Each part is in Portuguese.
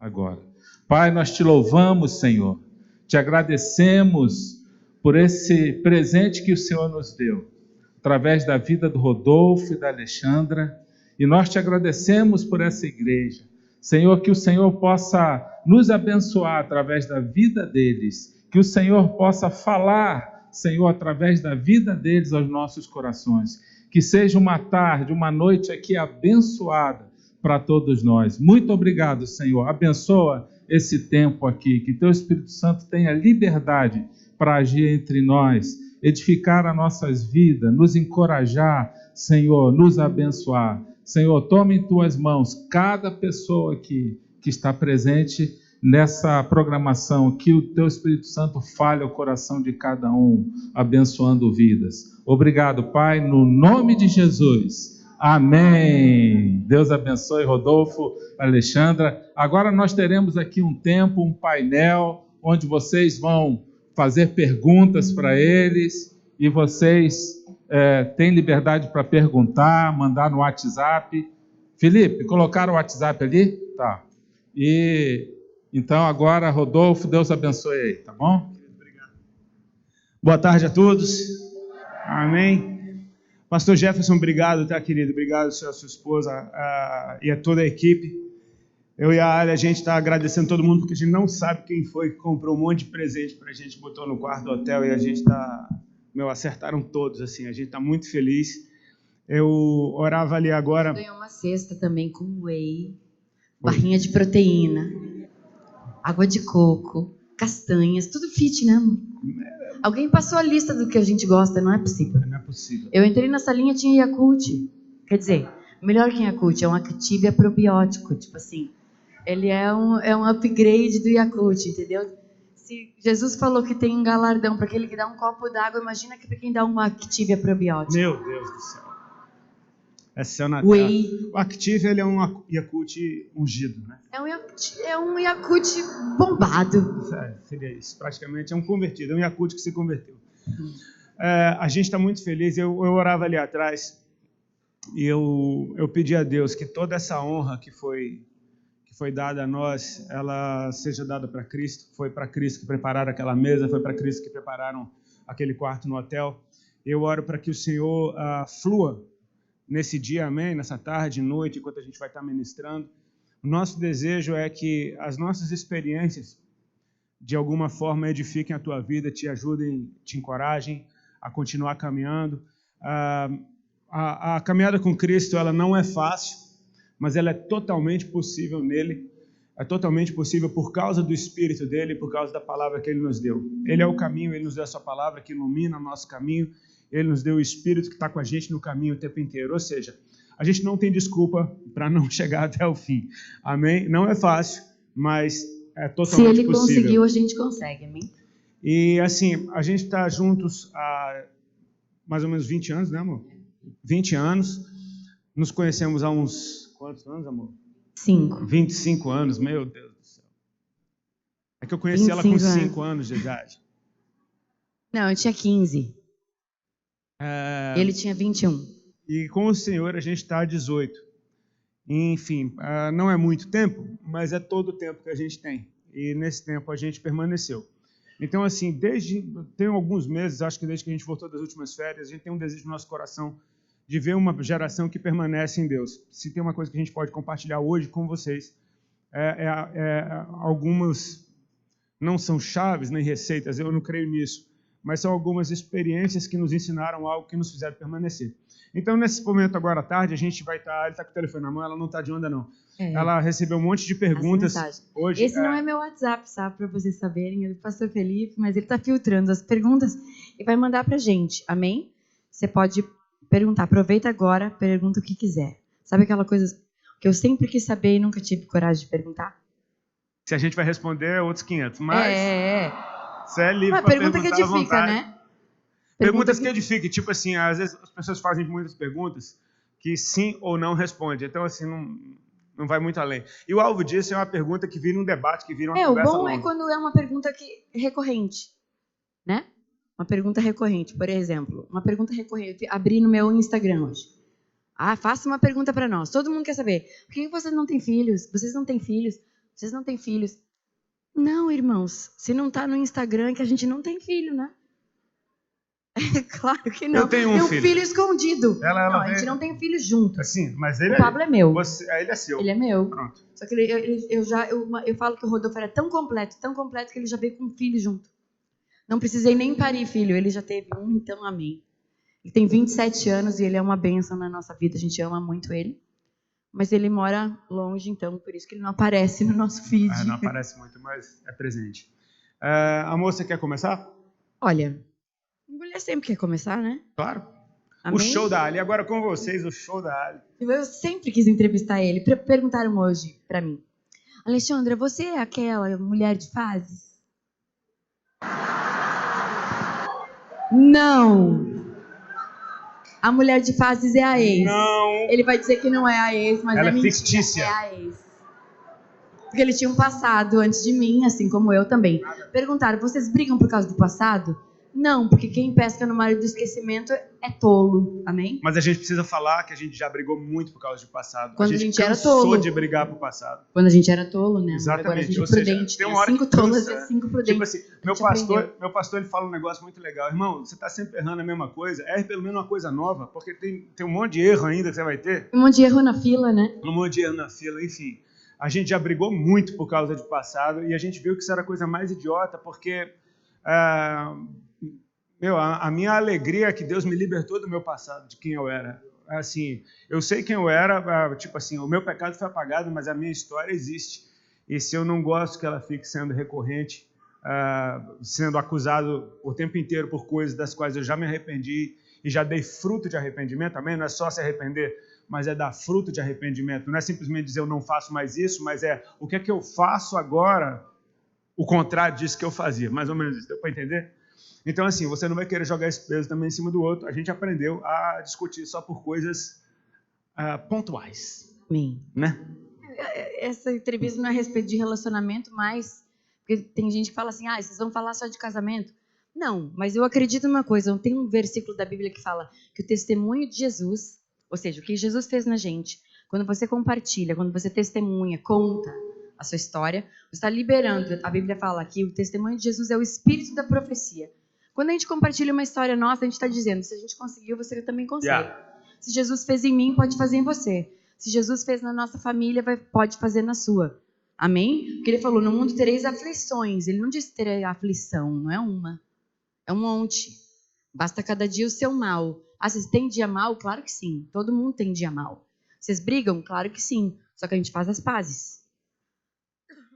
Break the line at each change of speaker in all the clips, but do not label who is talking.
agora. Pai, nós te louvamos, Senhor, te agradecemos por esse presente que o Senhor nos deu, através da vida do Rodolfo e da Alexandra, e nós te agradecemos por essa igreja. Senhor, que o Senhor possa nos abençoar através da vida deles, que o Senhor possa falar, Senhor, através da vida deles aos nossos corações, que seja uma tarde, uma noite aqui abençoada para todos nós. Muito obrigado, Senhor. Abençoa esse tempo aqui, que teu Espírito Santo tenha liberdade para agir entre nós, edificar as nossas vidas, nos encorajar, Senhor, nos abençoar. Senhor, tome em tuas mãos cada pessoa aqui que está presente nessa programação, que o teu Espírito Santo fale ao coração de cada um, abençoando vidas. Obrigado, Pai, no nome de Jesus. Amém. Deus abençoe Rodolfo, Alexandra. Agora nós teremos aqui um tempo, um painel, onde vocês vão fazer perguntas para eles, e vocês têm liberdade para perguntar, mandar no WhatsApp. Felipe, colocaram o WhatsApp ali? Tá. E então agora, Rodolfo, Deus abençoe aí, tá bom?
Obrigado. Boa tarde a todos. Amém. Pastor Jefferson, obrigado, tá, querido? Obrigado, sua esposa e a toda a equipe. Eu e a Ália, a gente está agradecendo todo mundo, porque a gente não sabe quem foi que comprou um monte de presente para a gente, botou no quarto do hotel, e a gente está... acertaram todos, assim, a gente está muito feliz. Eu orava ali agora...
Ganhou uma cesta também com whey, barrinha de proteína, água de coco, castanhas, tudo fit, né? Alguém passou a lista do que a gente gosta, não é possível.
Não é possível.
Eu entrei nessa linha, tinha Yakult. Quer dizer, melhor que Yakult, é um Activia probiótico, tipo assim. Ele é um upgrade do Yakult, entendeu? Se Jesus falou que tem um galardão para aquele que dá um copo d'água, imagina que para quem dá um Activia probiótico.
Meu Deus do céu. É céu na
Whey.
terra. O Activia, ele é um Yakult ungido, né?
É um Yakult bombado.
Seria isso, praticamente é um convertido, é um Yakult que se converteu. A gente está muito feliz. Eu orava ali atrás e eu pedi a Deus que toda essa honra que foi dada a nós, ela seja dada para Cristo. Foi para Cristo que prepararam aquela mesa, foi para Cristo que prepararam aquele quarto no hotel. Eu oro para que o Senhor flua nesse dia, amém, nessa tarde, noite, enquanto a gente vai estar ministrando. O nosso desejo é que as nossas experiências, de alguma forma, edifiquem a tua vida, te ajudem, te encorajem a continuar caminhando. A caminhada com Cristo, ela não é fácil, mas ela é totalmente possível nele. É totalmente possível por causa do Espírito dele, por causa da palavra que ele nos deu. Ele é o caminho, ele nos deu a sua palavra que ilumina o nosso caminho. Ele nos deu o Espírito que está com a gente no caminho o tempo inteiro. Ou seja, a gente não tem desculpa para não chegar até o fim. Amém? Não é fácil, mas é totalmente possível.
Se ele conseguiu, a gente consegue, amém?
E assim, a gente está juntos há mais ou menos 20 anos, né, amor? 20 anos. Nos conhecemos há uns... Quantos anos, amor? 25 anos, meu Deus do céu. É que eu conheci ela com 5 anos de idade.
Não, eu tinha 15. Ele tinha 21.
E com o Senhor a gente está há 18. Enfim, não é muito tempo, mas é todo o tempo que a gente tem. E nesse tempo a gente permaneceu. Então, assim, tem alguns meses, acho que desde que a gente voltou das últimas férias, a gente tem um desejo no nosso coração de ver uma geração que permanece em Deus. Se tem uma coisa que a gente pode compartilhar hoje com vocês, algumas, não são chaves nem receitas, eu não creio nisso, mas são algumas experiências que nos ensinaram algo que nos fizeram permanecer. Então, nesse momento agora à tarde, a gente vai estar... Ele está com o telefone na mão, ela não está de onda, não. Ela recebeu um monte de perguntas hoje.
Esse não é meu WhatsApp, sabe? Para vocês saberem, é do pastor Felipe, mas ele está filtrando as perguntas e vai mandar para a gente, amém? Você pode perguntar, aproveita agora, pergunta o que quiser. Sabe aquela coisa que eu sempre quis saber e nunca tive coragem de perguntar?
Se a gente vai responder, outros 500, mas... Você é livre
para
perguntar
que edifica, né?
Perguntas que edifiquem. Tipo assim, às vezes as pessoas fazem muitas perguntas que sim ou não responde. Então, assim, não vai muito além. E o alvo disso é uma pergunta que vira um debate, que vira uma conversa longa.
O bom é quando é uma pergunta recorrente, né? Uma pergunta recorrente. Por exemplo, uma pergunta recorrente. Abri no meu Instagram hoje. Faça uma pergunta para nós. Todo mundo quer saber. Por que vocês não têm filhos? Vocês não têm filhos? Vocês não têm filhos. Não, irmãos, se não está no Instagram é que a gente não tem filho, né? É claro que não.
Eu tenho um
tem um
filho.
filho escondido.
Ela
não, a gente não tem filho junto.
Assim, mas
O
ele
Pablo é meu.
ele é seu.
Ele é meu.
Pronto.
Só que eu falo que o Rodolfo era tão completo que ele já veio com um filho junto. Não precisei nem parir filho, ele já teve um, então amém. Ele tem 27 anos e ele é uma bênção na nossa vida, a gente ama muito ele. Mas ele mora longe, então por isso que ele não aparece no nosso feed.
Não aparece muito, mas é presente. A moça quer começar?
Olha, mulher sempre quer começar, né?
Claro.
Amém?
O show da Ali. Agora com vocês, o show da Ali.
Eu sempre quis entrevistar ele. Perguntaram hoje pra mim. Alexandra, você é aquela mulher de fases? Não. A mulher de fases é a ex.
Não.
Ele vai dizer que não é a ex, mas
Ela
é
é
mentira.
fictícia.
É a ex. Porque ele tinha um passado antes de mim, assim como eu também. Perguntaram, vocês brigam por causa do passado? Não, porque quem pesca no mar do esquecimento é tolo. Amém?
Mas a gente precisa falar que a gente já brigou muito por causa do passado.
Quando
a gente
era tolo.
cansou de brigar por passado.
Quando a gente era tolo, né?
Exatamente.
Agora a gente é
Ou seja,
prudente.
tem
Né?
uma hora
5
que
tolas
cansa,
e 5 prudentes.
Tipo assim, meu pastor ele fala um negócio muito legal. Irmão, você está sempre errando a mesma coisa. Erre pelo menos uma coisa nova, porque tem um monte de erro ainda que você vai ter.
Um monte de erro na fila, né?
Um monte de erro na fila, enfim. A gente já brigou muito por causa do passado e a gente viu que isso era a coisa mais idiota, porque a minha alegria é que Deus me libertou do meu passado, de quem eu era. Assim, eu sei quem eu era, tipo assim, o meu pecado foi apagado, mas a minha história existe. E se eu não gosto que ela fique sendo recorrente, sendo acusado o tempo inteiro por coisas das quais eu já me arrependi e já dei fruto de arrependimento, amém? Não é só se arrepender, mas é dar fruto de arrependimento. Não é simplesmente dizer eu não faço mais isso, mas é o que é que eu faço agora, o contrário disso que eu fazia. Mais ou menos isso, deu para entender? Então, assim, você não vai querer jogar esse peso também em cima do outro. A gente aprendeu a discutir só por coisas pontuais.
Amém.
Né?
Essa entrevista não é a respeito de relacionamento, mas... Porque tem gente que fala assim, vocês vão falar só de casamento. Não, mas eu acredito numa coisa. Tem um versículo da Bíblia que fala que o testemunho de Jesus, ou seja, o que Jesus fez na gente, quando você compartilha, quando você testemunha, conta a sua história, você está liberando. A Bíblia fala que o testemunho de Jesus é o espírito da profecia. Quando a gente compartilha uma história nossa, a gente está dizendo, se a gente conseguiu, você também consegue.
Yeah.
Se Jesus fez em mim, pode fazer em você. Se Jesus fez na nossa família, pode fazer na sua. Amém? Porque ele falou, no mundo tereis aflições. Ele não disse ter aflição, não é uma. É um monte. Basta cada dia o seu mal. Vocês têm dia mal? Claro que sim. Todo mundo tem dia mal. Vocês brigam? Claro que sim. Só que a gente faz as pazes.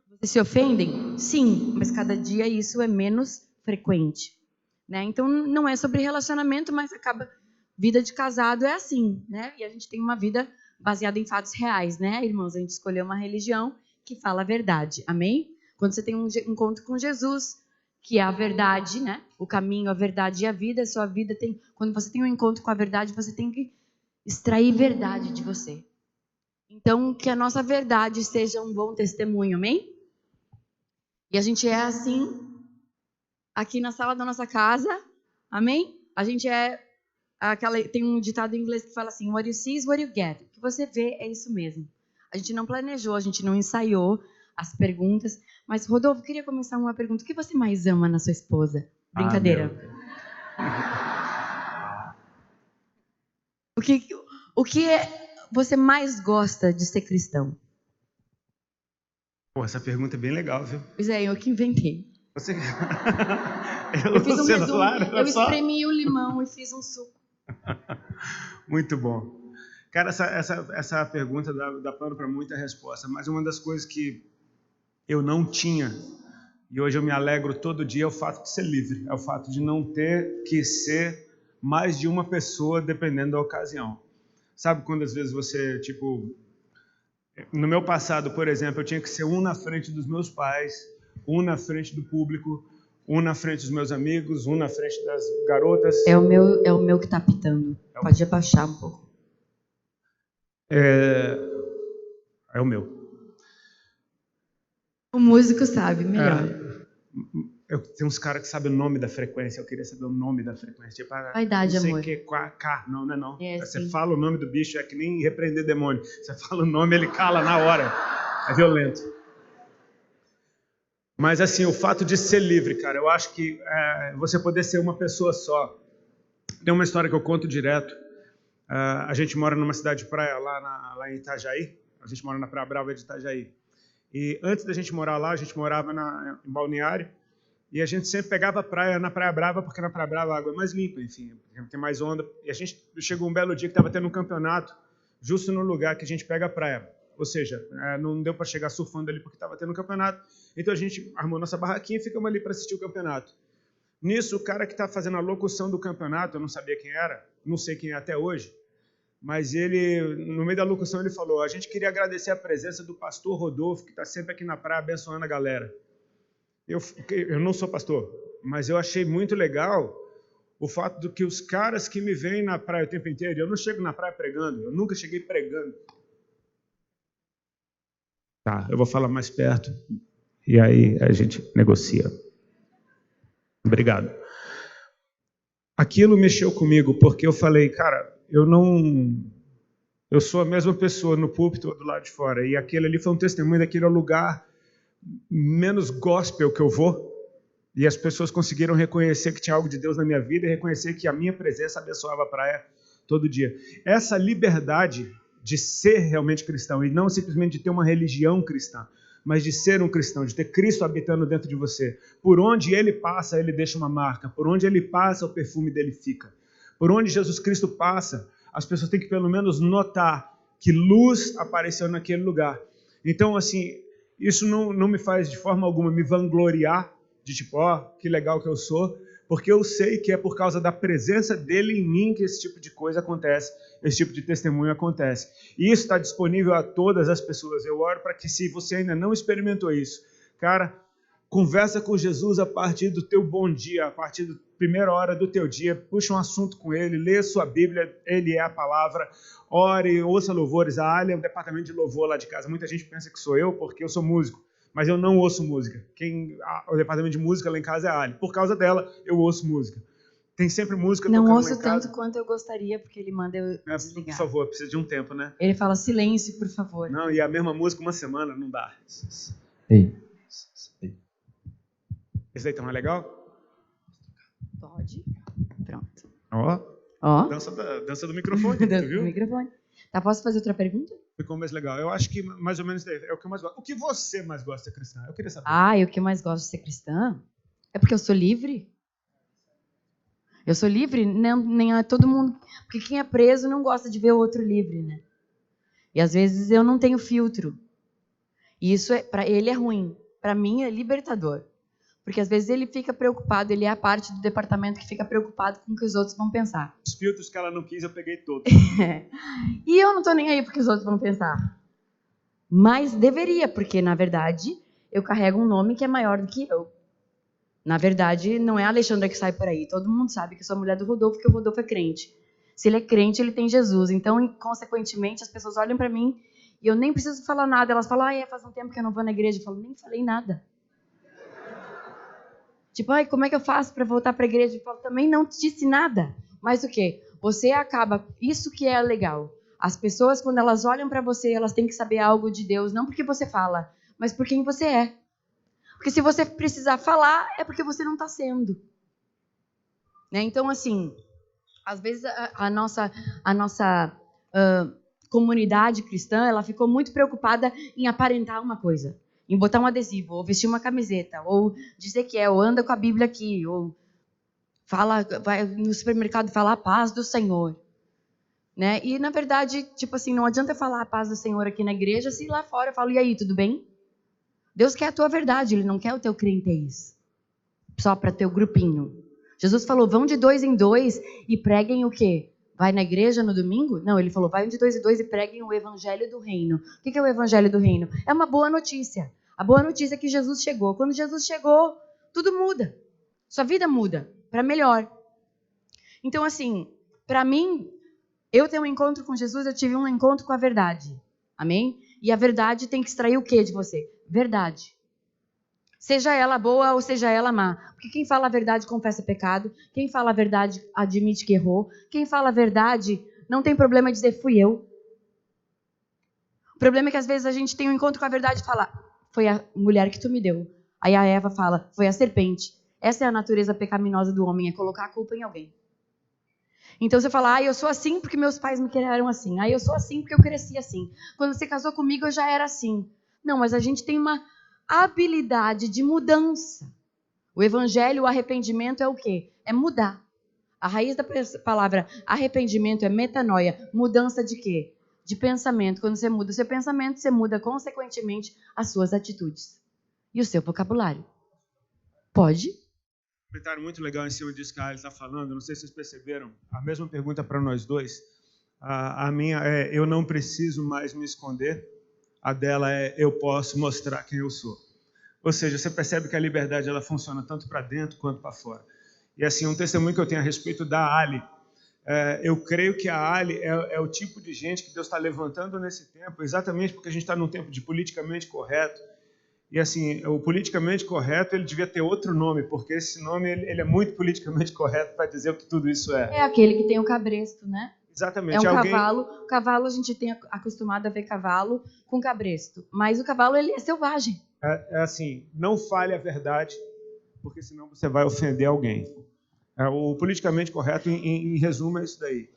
Vocês se ofendem? Sim. Mas cada dia isso é menos frequente. Né? Então, não é sobre relacionamento, mas acaba... Vida de casado é assim, né? E a gente tem uma vida baseada em fatos reais, né, irmãos? A gente escolheu uma religião que fala a verdade, amém? Quando você tem um encontro com Jesus, que é a verdade, né? O caminho, a verdade e a vida, a sua vida tem... Quando você tem um encontro com a verdade, você tem que extrair verdade de você. Então, que a nossa verdade seja um bom testemunho, amém? E a gente é assim... Aqui na sala da nossa casa, amém? A gente tem um ditado em inglês que fala assim, what you see is what you get. O que você vê é isso mesmo. A gente não planejou, a gente não ensaiou as perguntas, mas Rodolfo, queria começar uma pergunta. O que você mais ama na sua esposa? Brincadeira. O que você mais gosta de ser cristão?
Pô, essa pergunta é bem legal, viu?
Pois é, eu que inventei.
Você...
Eu fiz um resumo, eu espremi o limão e fiz um suco.
Muito bom. Cara, essa pergunta dá pano para muita resposta, mas uma das coisas que eu não tinha, e hoje eu me alegro todo dia, é o fato de ser livre, é o fato de não ter que ser mais de uma pessoa dependendo da ocasião. Sabe quando às vezes você, tipo... No meu passado, por exemplo, eu tinha que ser um na frente dos meus pais, um na frente do público, um na frente dos meus amigos, um na frente das garotas.
É o meu que está apitando. Pode abaixar um pouco.
É o meu.
O músico sabe, melhor.
Tem uns caras que sabem o nome da frequência. Eu queria saber o nome da frequência. Tipo,
Vaidade,
não sei
amor.
Que, K. Não, não é não. Você
sim.
fala o nome do bicho, é que nem repreender demônio. Você fala o nome, ele cala na hora. É violento. Mas assim, o fato de ser livre, cara, eu acho que você poder ser uma pessoa só. Tem uma história que eu conto direto. A gente mora numa cidade de praia lá em Itajaí. A gente mora na Praia Brava de Itajaí. E antes da gente morar lá, a gente morava em Balneário. E a gente sempre pegava praia na Praia Brava, porque na Praia Brava a água é mais limpa, enfim, tem mais onda. E a gente chegou um belo dia que estava tendo um campeonato justo no lugar que a gente pega a praia. Ou seja, não deu para chegar surfando ali porque estava tendo um campeonato. Então a gente armou nossa barraquinha e ficamos ali para assistir o campeonato. Nisso, o cara que está fazendo a locução do campeonato, eu não sabia quem era, não sei quem é até hoje, mas ele, no meio da locução, ele falou: a gente queria agradecer a presença do pastor Rodolfo, que está sempre aqui na praia abençoando a galera. Eu não sou pastor, mas eu achei muito legal o fato de que os caras que me veem na praia o tempo inteiro, eu não chego na praia pregando, eu nunca cheguei pregando. Tá, eu vou falar mais perto e aí a gente negocia. Obrigado. Aquilo mexeu comigo porque eu falei, cara, eu sou a mesma pessoa no púlpito ou do lado de fora, e aquele ali foi um testemunho daquele lugar menos gospel que eu vou, e as pessoas conseguiram reconhecer que tinha algo de Deus na minha vida e reconhecer que a minha presença abençoava a praia todo dia. Essa liberdade de ser realmente cristão, e não simplesmente de ter uma religião cristã, mas de ser um cristão, de ter Cristo habitando dentro de você. Por onde ele passa, ele deixa uma marca. Por onde ele passa, o perfume dele fica. Por onde Jesus Cristo passa, as pessoas têm que pelo menos notar que luz apareceu naquele lugar. Então, assim, isso não me faz de forma alguma me vangloriar de tipo, que legal que eu sou, porque eu sei que é por causa da presença dele em mim que esse tipo de coisa acontece, esse tipo de testemunho acontece. E isso está disponível a todas as pessoas. Eu oro para que, se você ainda não experimentou isso, cara, conversa com Jesus a partir do teu bom dia, a partir da primeira hora do teu dia, puxa um assunto com ele, lê a sua Bíblia, ele é a palavra, ore, ouça louvores. A Ali é um departamento de louvor lá de casa. Muita gente pensa que sou eu porque eu sou músico, mas eu não ouço música. O departamento de música lá em casa é a Ali. Por causa dela, eu ouço música. Tem sempre música tocando lá em casa.
Não ouço tanto quanto eu gostaria, porque ele manda eu desligar.
Por favor, precisa de um tempo, né?
Ele fala silêncio, por favor.
Não, e a mesma música uma semana, não dá.
Ei.
Esse daí tá mais legal?
Pode. Pronto.
Ó. Dança do microfone,
Dança
viu?
do microfone. Tá, posso fazer outra pergunta?
Ficou mais legal. Eu acho que mais ou menos é o que eu mais gosto. O que você mais gosta de ser cristã? Eu queria saber.
O que eu mais gosto de ser cristã é porque eu sou livre. Eu sou livre, nem a todo mundo. Porque quem é preso não gosta de ver o outro livre, né? E às vezes eu não tenho filtro. E isso, para ele, é ruim. Para mim, é libertador. Porque às vezes ele fica preocupado, ele é a parte do departamento que fica preocupado com o que os outros vão pensar.
Os filtros que ela não quis, eu peguei todos.
E eu não tô nem aí porque os outros vão pensar. Mas deveria, porque, na verdade, eu carrego um nome que é maior do que eu. Na verdade, não é a Alexandra que sai por aí. Todo mundo sabe que eu sou a mulher do Rodolfo, porque o Rodolfo é crente. Se ele é crente, ele tem Jesus. Então, consequentemente, as pessoas olham para mim e eu nem preciso falar nada. Elas falam, faz um tempo que eu não vou na igreja. Eu falo, nem falei nada. Tipo, como é que eu faço para voltar para a igreja? Eu falo, também não te disse nada. Mas o quê? Você acaba... Isso que é legal. As pessoas, quando elas olham para você, elas têm que saber algo de Deus, não porque você fala, mas por quem você é. Porque se você precisar falar, é porque você não está sendo. Né? Então, assim, às vezes a nossa comunidade cristã, ela ficou muito preocupada em aparentar uma coisa. Em botar um adesivo, ou vestir uma camiseta, ou dizer que ou anda com a Bíblia aqui, ou vai no supermercado e fala a paz do Senhor. Né? E, na verdade, tipo assim, não adianta eu falar a paz do Senhor aqui na igreja, se lá fora eu falo, e aí, tudo bem? Deus quer a tua verdade, Ele não quer o teu crentez, só para teu grupinho. Jesus falou, vão de 2 em 2 e preguem o quê? Vai na igreja no domingo? Não, Ele falou, vai de 2 em 2 e preguem o evangelho do reino. O que é o evangelho do reino? É uma boa notícia. A boa notícia é que Jesus chegou. Quando Jesus chegou, tudo muda. Sua vida muda, para melhor. Então, assim, para mim, eu ter um encontro com Jesus, eu tive um encontro com a verdade. Amém? E a verdade tem que extrair o que de você? Verdade. Seja ela boa ou seja ela má. Porque quem fala a verdade confessa pecado. Quem fala a verdade admite que errou. Quem fala a verdade não tem problema em dizer fui eu. O problema é que às vezes a gente tem um encontro com a verdade e fala, foi a mulher que tu me deu. Aí a Eva fala, foi a serpente. Essa é a natureza pecaminosa do homem, é colocar a culpa em alguém. Então você fala, eu sou assim porque meus pais me criaram assim. Eu sou assim porque eu cresci assim. Quando você casou comigo, eu já era assim. Não, mas a gente tem uma habilidade de mudança. O evangelho, o arrependimento é o quê? É mudar. A raiz da palavra arrependimento é metanoia. Mudança de quê? De pensamento. Quando você muda o seu pensamento, você muda consequentemente as suas atitudes. E o seu vocabulário. Pode?
Um comentário muito legal em cima disso que a Ali está falando. Não sei se vocês perceberam. A mesma pergunta para nós dois. A minha é, eu não preciso mais me esconder. A dela é, eu posso mostrar quem eu sou. Ou seja, você percebe que a liberdade ela funciona tanto para dentro quanto para fora. E assim, um testemunho que eu tenho a respeito da Ali. Eu creio que a Ali é o tipo de gente que Deus está levantando nesse tempo, exatamente porque a gente está num tempo de politicamente correto. E assim, o politicamente correto, ele devia ter outro nome, porque esse nome ele é muito politicamente correto para dizer o que tudo isso é.
É aquele que tem o cabresto, né?
Exatamente.
É um cavalo. Cavalo, a gente tem acostumado a ver cavalo com cabresto. Mas o cavalo, ele é selvagem.
É assim, não fale a verdade, porque senão você vai ofender alguém. O politicamente correto, em resumo, é isso daí.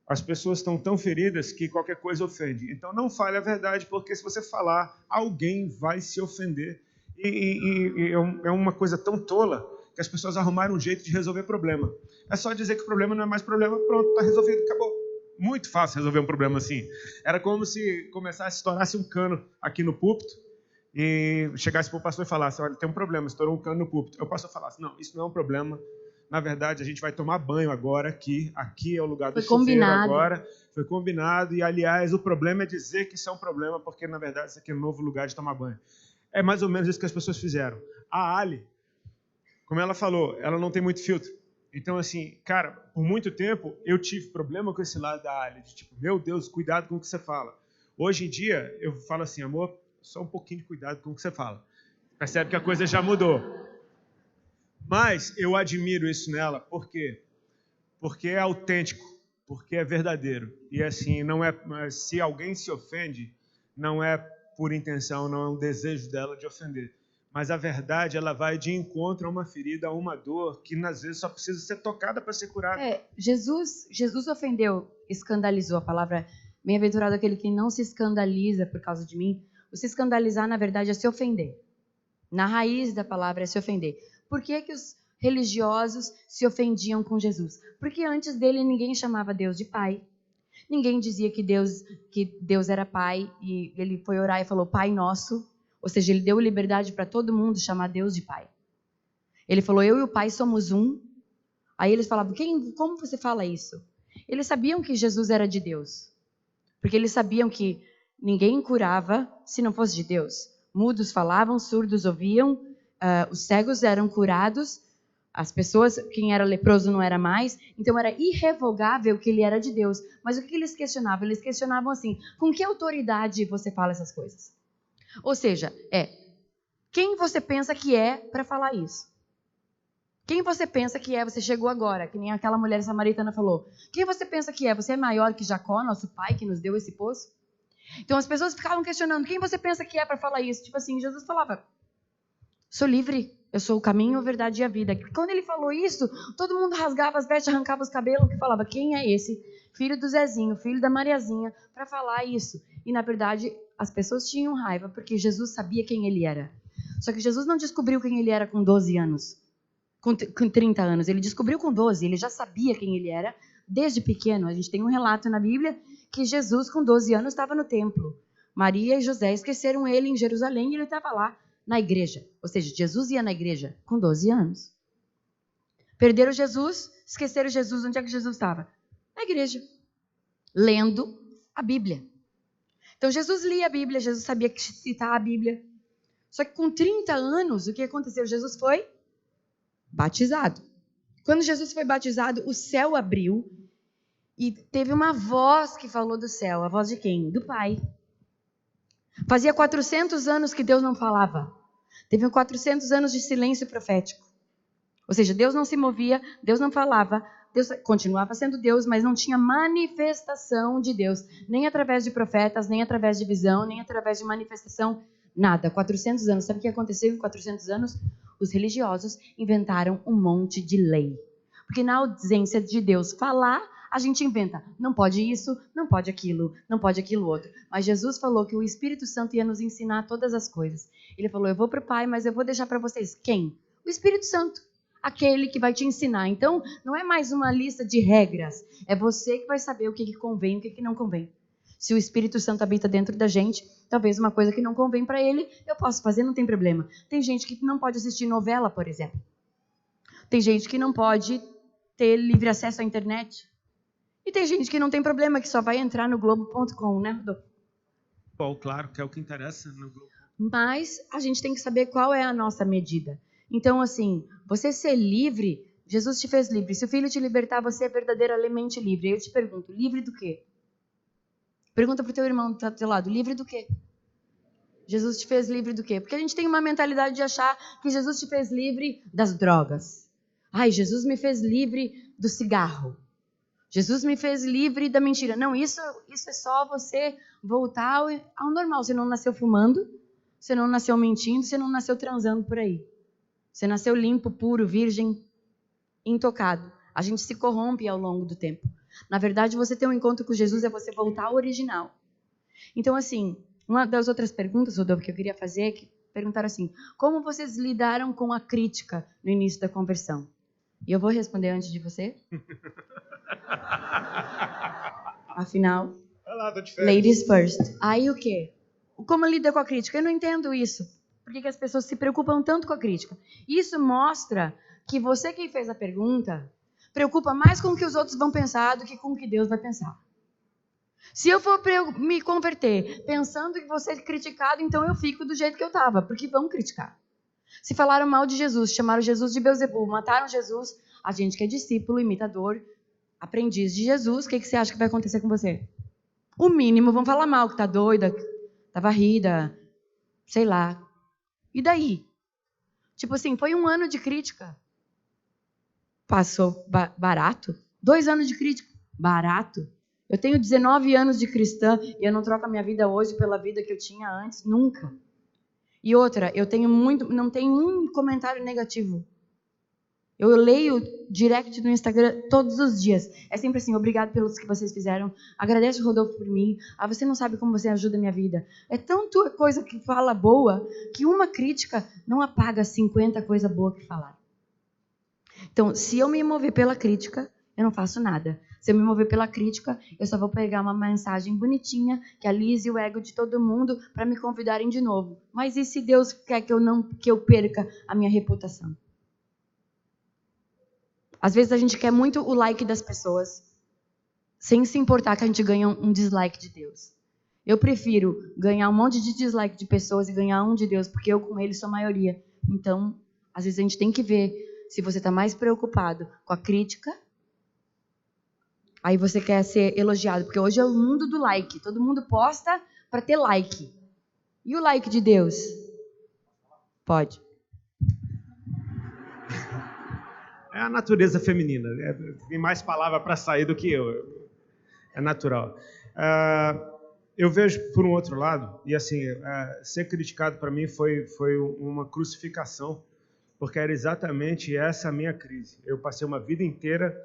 As pessoas estão tão feridas que qualquer coisa ofende. Então, não fale a verdade, porque se você falar, alguém vai se ofender. E é uma coisa tão tola que as pessoas arrumaram um jeito de resolver problema. É só dizer que o problema não é mais problema, pronto, está resolvido, acabou. Muito fácil resolver um problema assim. Era como se começasse, estourasse um cano aqui no púlpito e chegasse para o pastor e falasse, olha, tem um problema, estourou um cano no púlpito. O pastor falasse, não, isso não é um problema. Na verdade, a gente vai tomar banho agora aqui é o lugar do chuveiro agora. Foi combinado. E, aliás, o problema é dizer que isso é um problema, porque, na verdade, isso aqui é um novo lugar de tomar banho. É mais ou menos isso que as pessoas fizeram. A Ali, como ela falou, ela não tem muito filtro. Então, assim, cara, por muito tempo, eu tive problema com esse lado da Ali. De tipo, meu Deus, cuidado com o que você fala. Hoje em dia, eu falo assim, amor, só um pouquinho de cuidado com o que você fala. Percebe que a coisa já mudou. Mas eu admiro isso nela, por quê? Porque é autêntico, porque é verdadeiro. E assim, não é, se alguém se ofende, não é por intenção, não é um desejo dela de ofender. Mas a verdade, ela vai de encontro a uma ferida, a uma dor, que às vezes só precisa ser tocada para ser curada.
Jesus ofendeu, escandalizou. A palavra bem-aventurado aquele que não se escandaliza por causa de mim. O se escandalizar, na verdade, é se ofender. Na raiz da palavra é se ofender. Por que os religiosos se ofendiam com Jesus? Porque antes dele ninguém chamava Deus de pai. Ninguém dizia que Deus era pai. E ele foi orar e falou, Pai Nosso. Ou seja, ele deu liberdade para todo mundo chamar Deus de pai. Ele falou, eu e o Pai somos um. Aí eles falavam, como você fala isso? Eles sabiam que Jesus era de Deus. Porque eles sabiam que ninguém curava se não fosse de Deus. Mudos falavam, surdos ouviam. Os cegos eram curados, as pessoas, quem era leproso não era mais, então era irrevogável que ele era de Deus. Mas o que eles questionavam? Eles questionavam assim, com que autoridade você fala essas coisas? Ou seja, quem você pensa que é para falar isso? Quem você pensa que é? Você chegou agora, que nem aquela mulher samaritana falou. Quem você pensa que é? Você é maior que Jacó, nosso pai, que nos deu esse poço? Então as pessoas ficavam questionando, quem você pensa que é para falar isso? Tipo assim, Jesus falava, sou livre, eu sou o caminho, a verdade e a vida. Quando ele falou isso, todo mundo rasgava as vestes, arrancava os cabelos, que falava, quem é esse? Filho do Zezinho, filho da Mariazinha, para falar isso. E na verdade, as pessoas tinham raiva, porque Jesus sabia quem ele era. Só que Jesus não descobriu quem ele era com 12 anos, com 30 anos. Ele descobriu com 12, ele já sabia quem ele era desde pequeno. A gente tem um relato na Bíblia que Jesus, com 12 anos, estava no templo. Maria e José esqueceram ele em Jerusalém e ele estava lá. Na igreja. Ou seja, Jesus ia na igreja com 12 anos. Perderam Jesus, esqueceram Jesus. Onde é que Jesus estava? Na igreja. Lendo a Bíblia. Então, Jesus lia a Bíblia, Jesus sabia citar a Bíblia. Só que com 30 anos, o que aconteceu? Jesus foi batizado. Quando Jesus foi batizado, o céu abriu e teve uma voz que falou do céu. A voz de quem? Do Pai. Fazia 400 anos que Deus não falava. Teve 400 anos de silêncio profético. Ou seja, Deus não se movia, Deus não falava, Deus continuava sendo Deus, mas não tinha manifestação de Deus. Nem através de profetas, nem através de visão, nem através de manifestação Nada. 400 anos. Sabe o que aconteceu em 400 anos? Os religiosos inventaram um monte de lei. Porque na ausência de Deus falar, a gente inventa. Não pode isso, não pode aquilo, não pode aquilo outro. Mas Jesus falou que o Espírito Santo ia nos ensinar todas as coisas. Ele falou, eu vou para o Pai, mas eu vou deixar para vocês. Quem? O Espírito Santo. Aquele que vai te ensinar. Então, não é mais uma lista de regras. É você que vai saber o que convém e o que não convém. Se o Espírito Santo habita dentro da gente, talvez uma coisa que não convém para ele, eu posso fazer, não tem problema. Tem gente que não pode assistir novela, por exemplo. Tem gente que não pode ter livre acesso à internet. E tem gente que não tem problema, que só vai entrar no Globo.com, né, Rodolfo?
Bom, claro, que é o que interessa no Globo.
Mas a gente tem que saber qual é a nossa medida. Então, assim, você ser livre, Jesus te fez livre. Se o Filho te libertar, você é verdadeiramente livre. Eu te pergunto, livre do quê? Pergunta para o teu irmão que está do teu lado, livre do quê? Jesus te fez livre do quê? Porque a gente tem uma mentalidade de achar que Jesus te fez livre das drogas. Ai, Jesus me fez livre do cigarro. Jesus me fez livre da mentira. Não, isso é só você voltar ao normal. Você não nasceu fumando, você não nasceu mentindo, você não nasceu transando por aí. Você nasceu limpo, puro, virgem, intocado. A gente se corrompe ao longo do tempo. Na verdade, você ter um encontro com Jesus é você voltar ao original. Então, assim, uma das outras perguntas, Rodolfo, que eu queria fazer é que perguntaram assim, como vocês lidaram com a crítica no início da conversão? E eu vou responder antes de você. Afinal, ladies first. Aí o quê? Como lida com a crítica? Eu não entendo isso. Por que as pessoas se preocupam tanto com a crítica? Isso mostra que você, quem fez a pergunta, preocupa mais com o que os outros vão pensar do que com o que Deus vai pensar. Se eu for me converter pensando que vou ser criticado, então eu fico do jeito que eu estava, porque vão criticar. Se falaram mal de Jesus, chamaram Jesus de Beelzebub, mataram Jesus, a gente que é discípulo, imitador, aprendiz de Jesus, o que você acha que vai acontecer com você? O mínimo, vão falar mal, que tá doida, tá varrida, sei lá. E daí? Tipo assim, foi 1 ano de crítica. Passou barato? 2 anos de crítica? Barato. Eu tenho 19 anos de cristã e eu não troco a minha vida hoje pela vida que eu tinha antes, nunca. E outra, eu tenho não tenho um comentário negativo. Eu leio direct no Instagram todos os dias. É sempre assim, obrigado pelos que vocês fizeram. Agradece o Rodolfo por mim. Ah, você não sabe como você ajuda a minha vida. É tanto coisa que fala boa que uma crítica não apaga 50 coisas boas que falaram. Então, se eu me mover pela crítica, eu não faço nada. Se eu me mover pela crítica, eu só vou pegar uma mensagem bonitinha que alise o ego de todo mundo para me convidarem de novo. Mas e se Deus quer que eu perca a minha reputação? Às vezes a gente quer muito o like das pessoas, sem se importar que a gente ganha um dislike de Deus. Eu prefiro ganhar um monte de dislike de pessoas e ganhar um de Deus, porque eu com ele sou maioria. Então, às vezes a gente tem que ver se você está mais preocupado com a crítica, aí você quer ser elogiado, porque hoje é o mundo do like. Todo mundo posta para ter like. E o like de Deus? Pode.
É a natureza feminina. Tem mais palavra para sair do que eu. É natural. Eu vejo por um outro lado, e assim, ser criticado para mim foi uma crucificação, porque era exatamente essa a minha crise. Eu passei uma vida inteira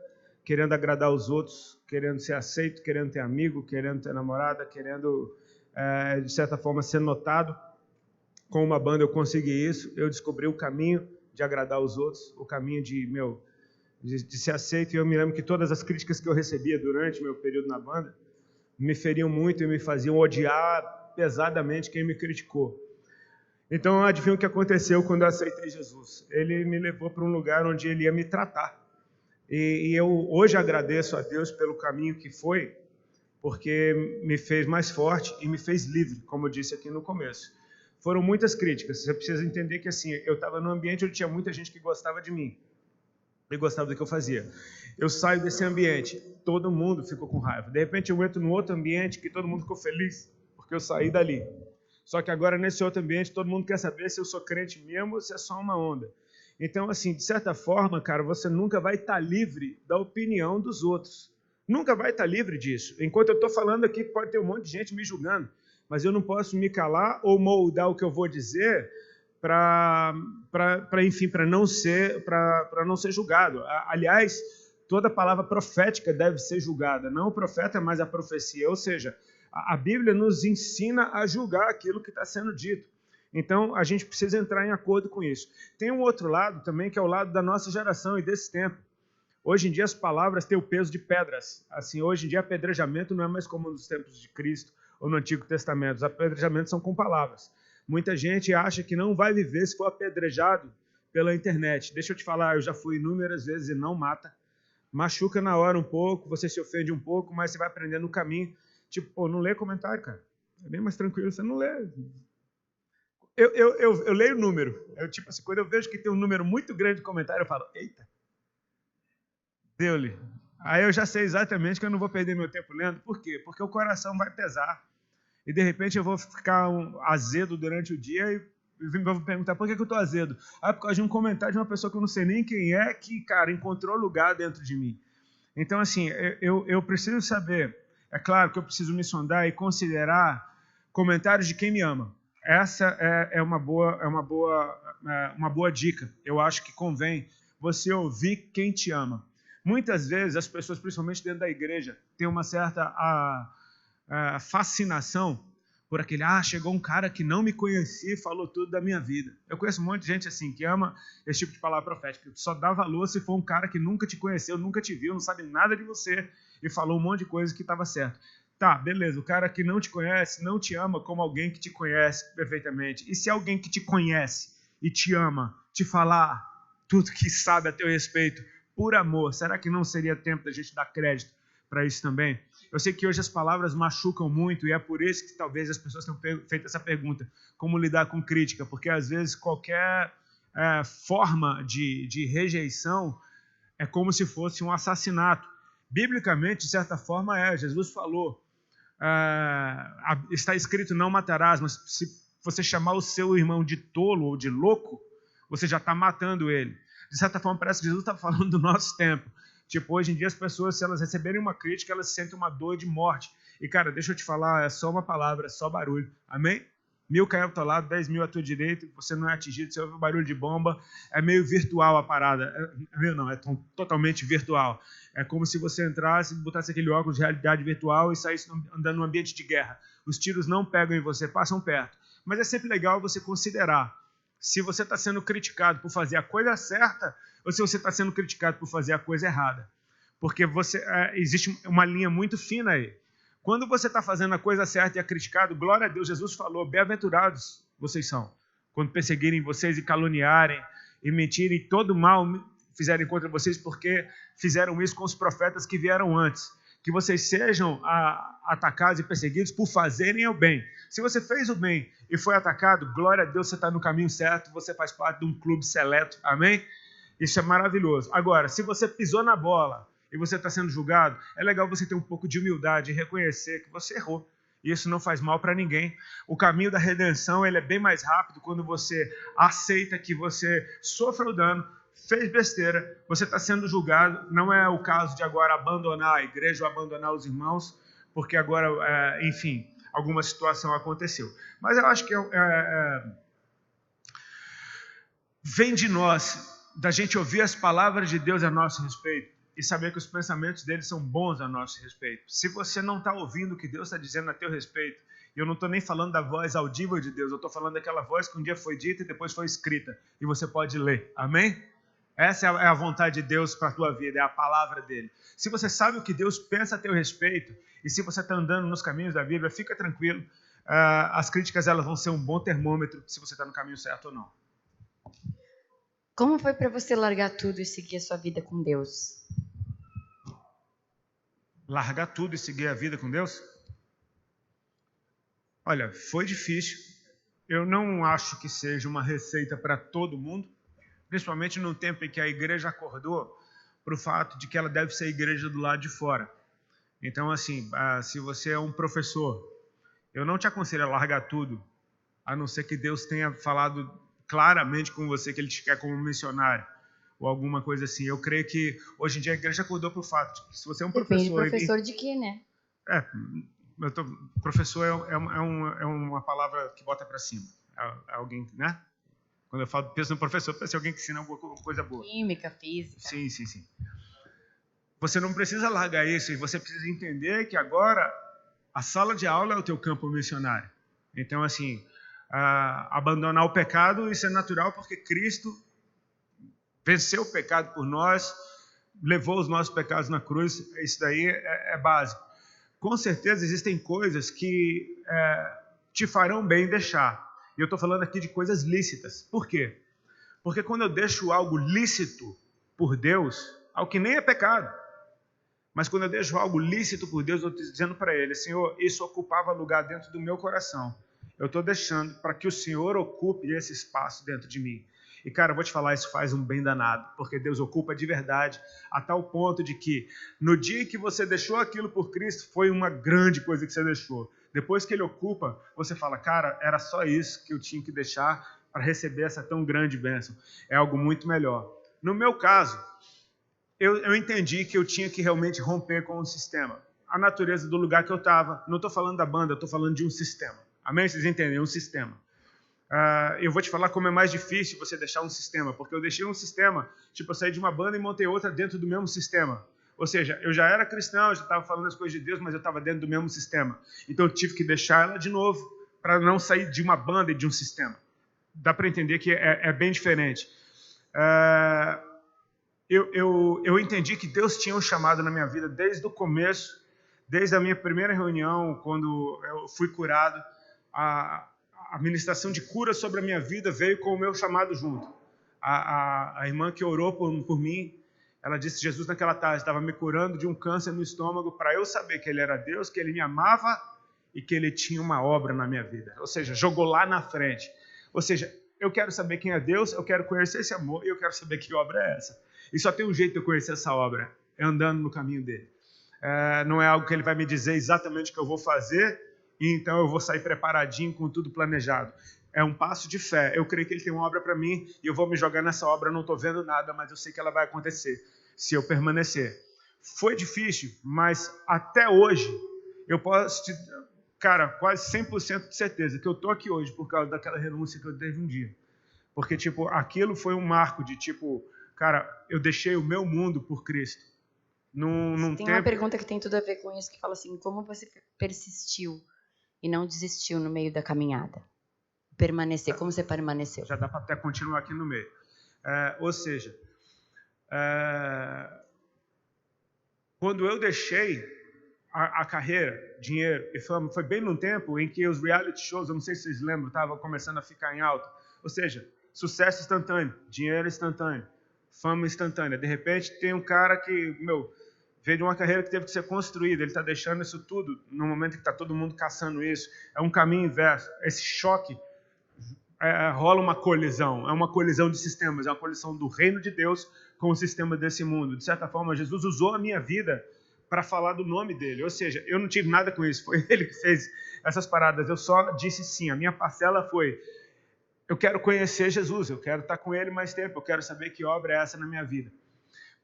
querendo agradar os outros, querendo ser aceito, querendo ter amigo, querendo ter namorada, querendo, de certa forma, ser notado. Com uma banda eu consegui isso, eu descobri o caminho de agradar os outros, o caminho de ser aceito. E eu me lembro que todas as críticas que eu recebia durante meu período na banda me feriam muito e me faziam odiar pesadamente quem me criticou. Então, adivinha o que aconteceu quando eu aceitei Jesus? Ele me levou para um lugar onde ele ia me tratar. E eu hoje agradeço a Deus pelo caminho que foi, porque me fez mais forte e me fez livre, como eu disse aqui no começo. Foram muitas críticas. Você precisa entender que assim, eu estava num ambiente onde tinha muita gente que gostava de mim e gostava do que eu fazia. Eu saio desse ambiente, todo mundo ficou com raiva. De repente eu entro num outro ambiente que todo mundo ficou feliz, porque eu saí dali. Só que agora nesse outro ambiente todo mundo quer saber se eu sou crente mesmo ou se é só uma onda. Então, assim, de certa forma, cara, você nunca vai estar livre da opinião dos outros. Nunca vai estar livre disso. Enquanto eu estou falando aqui, pode ter um monte de gente me julgando. mas eu não posso me calar ou moldar o que eu vou dizer para não ser julgado. Aliás, toda palavra profética deve ser julgada, não o profeta, mas a profecia. Ou seja, a Bíblia nos ensina a julgar aquilo que está sendo dito. Então, a gente precisa entrar em acordo com isso. Tem um outro lado também, que é o lado da nossa geração e desse tempo. Hoje em dia, as palavras têm o peso de pedras. Assim, hoje em dia, apedrejamento não é mais como nos tempos de Cristo ou no Antigo Testamento. Os apedrejamentos são com palavras. Muita gente acha que não vai viver se for apedrejado pela internet. Deixa eu te falar, eu já fui inúmeras vezes e não mata. Machuca na hora um pouco, você se ofende um pouco, mas você vai aprendendo no caminho. Tipo, pô, não lê comentário, cara. É bem mais tranquilo, você não lê. Eu leio o número. Tipo assim, quando eu vejo que tem um número muito grande de comentário, eu falo, eita, deu-lhe. Aí eu já sei exatamente que eu não vou perder meu tempo lendo. Por quê? Porque o coração vai pesar. E de repente eu vou ficar azedo durante o dia e vou perguntar por que eu estou azedo. Por causa de um comentário de uma pessoa que eu não sei nem quem é, que, cara, encontrou lugar dentro de mim. Então, assim, eu preciso saber. É claro que eu preciso me sondar e considerar comentários de quem me ama. Essa é uma boa dica. Eu acho que convém você ouvir quem te ama. Muitas vezes as pessoas, principalmente dentro da igreja, têm uma certa fascinação por aquele, chegou um cara que não me conhecia e falou tudo da minha vida. Eu conheço um monte de gente assim que ama esse tipo de palavra profética. Só dá valor se for um cara que nunca te conheceu, nunca te viu, não sabe nada de você e falou um monte de coisa que estava certo. Tá, beleza, o cara que não te conhece não te ama como alguém que te conhece perfeitamente. E se alguém que te conhece e te ama te falar tudo que sabe a teu respeito por amor, será que não seria tempo da gente dar crédito para isso também? Eu sei que hoje as palavras machucam muito e é por isso que talvez as pessoas tenham feito essa pergunta, como lidar com crítica, porque às vezes qualquer forma de rejeição é como se fosse um assassinato. Biblicamente, de certa forma, Jesus falou, está escrito não matarás, mas se você chamar o seu irmão de tolo ou de louco, você já está matando ele. De certa forma, parece que Jesus está falando do nosso tempo. Tipo, hoje em dia as pessoas, se elas receberem uma crítica, elas sentem uma dor de morte. E, cara, deixa eu te falar, é só uma palavra, é só barulho. Amém? 1000 caem ao teu lado, 10.000 à tua direita, você não é atingido, você ouve o barulho de bomba. É meio virtual a parada. É totalmente virtual. É como se você entrasse, botasse aquele óculos de realidade virtual e saísse andando num ambiente de guerra. Os tiros não pegam em você, passam perto. Mas é sempre legal você considerar se você está sendo criticado por fazer a coisa certa ou se você está sendo criticado por fazer a coisa errada. Porque existe uma linha muito fina aí. Quando você está fazendo a coisa certa e é criticado, glória a Deus, Jesus falou, bem-aventurados vocês são. Quando perseguirem vocês e caluniarem e mentirem, todo mal fizerem contra vocês, porque fizeram isso com os profetas que vieram antes. Que vocês sejam atacados e perseguidos por fazerem o bem. Se você fez o bem e foi atacado, glória a Deus, você está no caminho certo, você faz parte de um clube seleto, amém? Isso é maravilhoso. Agora, se você pisou na bola e você está sendo julgado, é legal você ter um pouco de humildade e reconhecer que você errou. Isso não faz mal para ninguém. O caminho da redenção ele é bem mais rápido quando você aceita que você sofre o dano, fez besteira, você está sendo julgado. Não é o caso de agora abandonar a igreja ou abandonar os irmãos, porque agora, enfim, alguma situação aconteceu. Mas eu acho que vem de nós, da gente ouvir as palavras de Deus a nosso respeito e saber que os pensamentos dele são bons a nosso respeito. Se você não está ouvindo o que Deus está dizendo a teu respeito, e eu não estou nem falando da voz audível de Deus, eu estou falando daquela voz que um dia foi dita e depois foi escrita, e você pode ler, amém? Essa é a vontade de Deus para a tua vida, é a palavra dele. Se você sabe o que Deus pensa a teu respeito, e se você está andando nos caminhos da Bíblia, fica tranquilo, as críticas elas vão ser um bom termômetro se você está no caminho certo ou não.
Como foi para você largar tudo e seguir a sua vida com Deus?
Largar tudo e seguir a vida com Deus? Olha, foi difícil. Eu não acho que seja uma receita para todo mundo, principalmente no tempo em que a igreja acordou para o fato de que ela deve ser a igreja do lado de fora. Então, assim, se você é um professor, eu não te aconselho a largar tudo, a não ser que Deus tenha falado claramente com você que ele te quer como missionário, ou alguma coisa assim. Eu creio que hoje em dia a igreja acordou para o fato de que se você é um professor...
Depende do professor de quê, né?
Professor é uma palavra que bota para cima. É alguém, né? Quando eu penso no professor, penso em alguém que ensina alguma coisa boa.
Química, física.
Sim. Você não precisa largar isso, e você precisa entender que agora a sala de aula é o teu campo missionário. Então, assim, abandonar o pecado, isso é natural, porque Cristo venceu o pecado por nós, levou os nossos pecados na cruz, isso daí é básico. Com certeza existem coisas que te farão bem deixar. E eu estou falando aqui de coisas lícitas. Por quê? Porque quando eu deixo algo lícito por Deus, algo que nem é pecado, mas quando eu deixo algo lícito por Deus, eu estou dizendo para Ele, Senhor, isso ocupava lugar dentro do meu coração. Eu estou deixando para que o Senhor ocupe esse espaço dentro de mim. E, cara, eu vou te falar, isso faz um bem danado, porque Deus ocupa de verdade, a tal ponto de que, no dia que você deixou aquilo por Cristo, foi uma grande coisa que você deixou. Depois que Ele ocupa, você fala, cara, era só isso que eu tinha que deixar para receber essa tão grande bênção. É algo muito melhor. No meu caso, eu entendi que eu tinha que realmente romper com o sistema. A natureza do lugar que eu estava. Não estou falando da banda, eu estou falando de um sistema. Amém? Vocês entendem? Um sistema. Eu vou te falar como é mais difícil você deixar um sistema, porque eu deixei um sistema, tipo, eu saí de uma banda e montei outra dentro do mesmo sistema. Ou seja, eu já era cristão, eu já estava falando as coisas de Deus, mas eu estava dentro do mesmo sistema. Então eu tive que deixar ela de novo, para não sair de uma banda e de um sistema. Dá para entender que é bem diferente. Eu entendi que Deus tinha um chamado na minha vida desde o começo, desde a minha primeira reunião, quando eu fui curado. A ministração de cura sobre a minha vida veio com o meu chamado junto. A irmã que orou por mim, ela disse, Jesus naquela tarde estava me curando de um câncer no estômago para eu saber que Ele era Deus, que Ele me amava e que Ele tinha uma obra na minha vida. Ou seja, jogou lá na frente. Ou seja, eu quero saber quem é Deus, eu quero conhecer esse amor e eu quero saber que obra é essa. E só tem um jeito de eu conhecer essa obra, é andando no caminho dele. Não é algo que Ele vai me dizer exatamente o que eu vou fazer, e então eu vou sair preparadinho com tudo planejado. É um passo de fé. Eu creio que Ele tem uma obra para mim e eu vou me jogar nessa obra. Eu não estou vendo nada, mas eu sei que ela vai acontecer se eu permanecer. Foi difícil, mas até hoje eu posso te... Cara, quase 100% de certeza que eu estou aqui hoje por causa daquela renúncia que eu teve um dia. Porque, tipo, aquilo foi um marco de, tipo, cara, eu deixei o meu mundo por Cristo.
Tem uma pergunta que tem tudo a ver com isso, que fala assim, como você persistiu e não desistiu no meio da caminhada? Permanecer, como você permaneceu?
Já dá para até continuar aqui no meio. Ou seja, quando eu deixei a carreira, dinheiro e fama, foi bem num tempo em que os reality shows, eu não sei se vocês lembram, estavam começando a ficar em alta. Ou seja, sucesso instantâneo, dinheiro instantâneo, fama instantânea. De repente tem um cara que, veio de uma carreira que teve que ser construída, ele está deixando isso tudo no momento que está todo mundo caçando isso. É um caminho inverso. Esse choque, rola uma colisão. É uma colisão de sistemas, é uma colisão do reino de Deus com o sistema desse mundo. De certa forma, Jesus usou a minha vida para falar do nome dele. Ou seja, eu não tive nada com isso. Foi ele que fez essas paradas. Eu só disse sim. A minha parcela foi... Eu quero conhecer Jesus, eu quero estar com Ele mais tempo, eu quero saber que obra é essa na minha vida.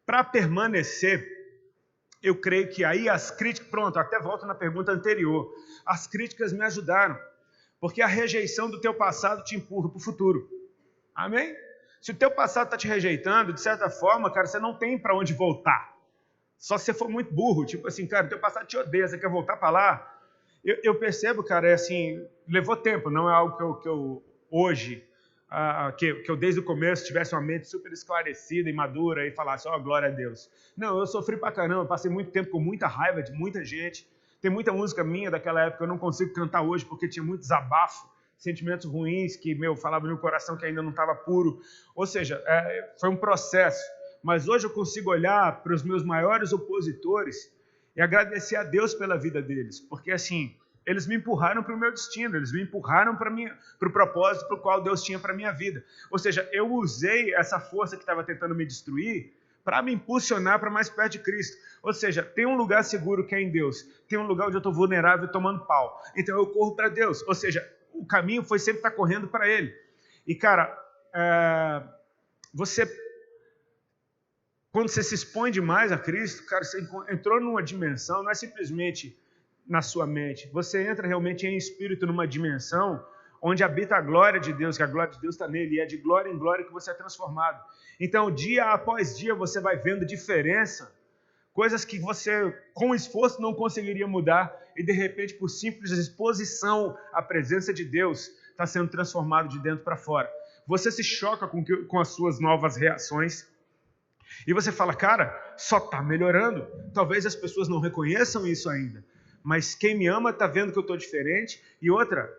Para permanecer, eu creio que aí as críticas... Pronto, até volto na pergunta anterior. As críticas me ajudaram, porque a rejeição do teu passado te empurra para o futuro. Amém? Se o teu passado está te rejeitando, de certa forma, cara, você não tem para onde voltar. Só se você for muito burro, tipo assim, cara, o teu passado te odeia, você quer voltar para lá? Eu percebo, cara, assim, levou tempo, não é algo que eu hoje, que eu desde o começo tivesse uma mente super esclarecida e madura e falasse, glória a Deus. Não, eu sofri pra caramba, passei muito tempo com muita raiva de muita gente. Tem muita música minha daquela época que eu não consigo cantar hoje porque tinha muito desabafo, sentimentos ruins que, falava no meu coração que ainda não estava puro. Ou seja, foi um processo. Mas hoje eu consigo olhar para os meus maiores opositores e agradecer a Deus pela vida deles. Porque, assim, eles me empurraram para o meu destino, eles me empurraram para o propósito para o qual Deus tinha para a minha vida. Ou seja, eu usei essa força que estava tentando me destruir para me impulsionar para mais perto de Cristo. Ou seja, tem um lugar seguro que é em Deus, tem um lugar onde eu estou vulnerável e tomando pau. Então eu corro para Deus. Ou seja, o caminho foi sempre estar correndo para Ele. E, cara, quando você se expõe demais a Cristo, cara, você entrou numa dimensão, não é simplesmente na sua mente. Você entra realmente em espírito numa dimensão onde habita a glória de Deus, que a glória de Deus está nele, e é de glória em glória que você é transformado. Então, dia após dia, você vai vendo diferença, coisas que você, com esforço, não conseguiria mudar, e de repente, por simples exposição à presença de Deus, está sendo transformado de dentro para fora. Você se choca com as suas novas reações, e você fala, cara, só está melhorando. Talvez as pessoas não reconheçam isso ainda, mas quem me ama está vendo que eu estou diferente. E outra,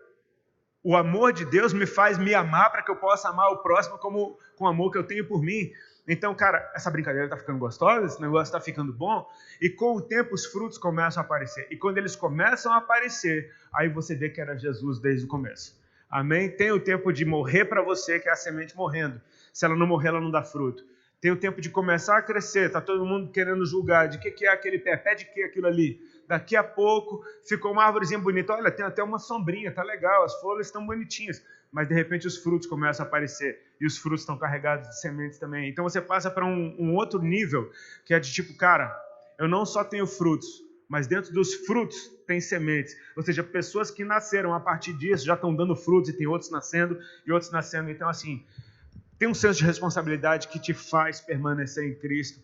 o amor de Deus me faz me amar para que eu possa amar o próximo com o amor que eu tenho por mim. Então, cara, essa brincadeira está ficando gostosa, esse negócio está ficando bom, e com o tempo os frutos começam a aparecer. E quando eles começam a aparecer, aí você vê que era Jesus desde o começo. Amém? Tem o tempo de morrer para você, que é a semente morrendo. Se ela não morrer, ela não dá fruto. Tem o tempo de começar a crescer, está todo mundo querendo julgar de que é aquele pé de que é aquilo ali. Daqui a pouco ficou uma árvorezinha bonita, olha, tem até uma sombrinha, tá legal, as folhas estão bonitinhas, mas de repente os frutos começam a aparecer, e os frutos estão carregados de sementes também. Então você passa para um outro nível, que é de tipo, cara, eu não só tenho frutos, mas dentro dos frutos tem sementes. Ou seja, pessoas que nasceram a partir disso já estão dando frutos, e tem outros nascendo, e outros nascendo. Então assim, tem um senso de responsabilidade que te faz permanecer em Cristo,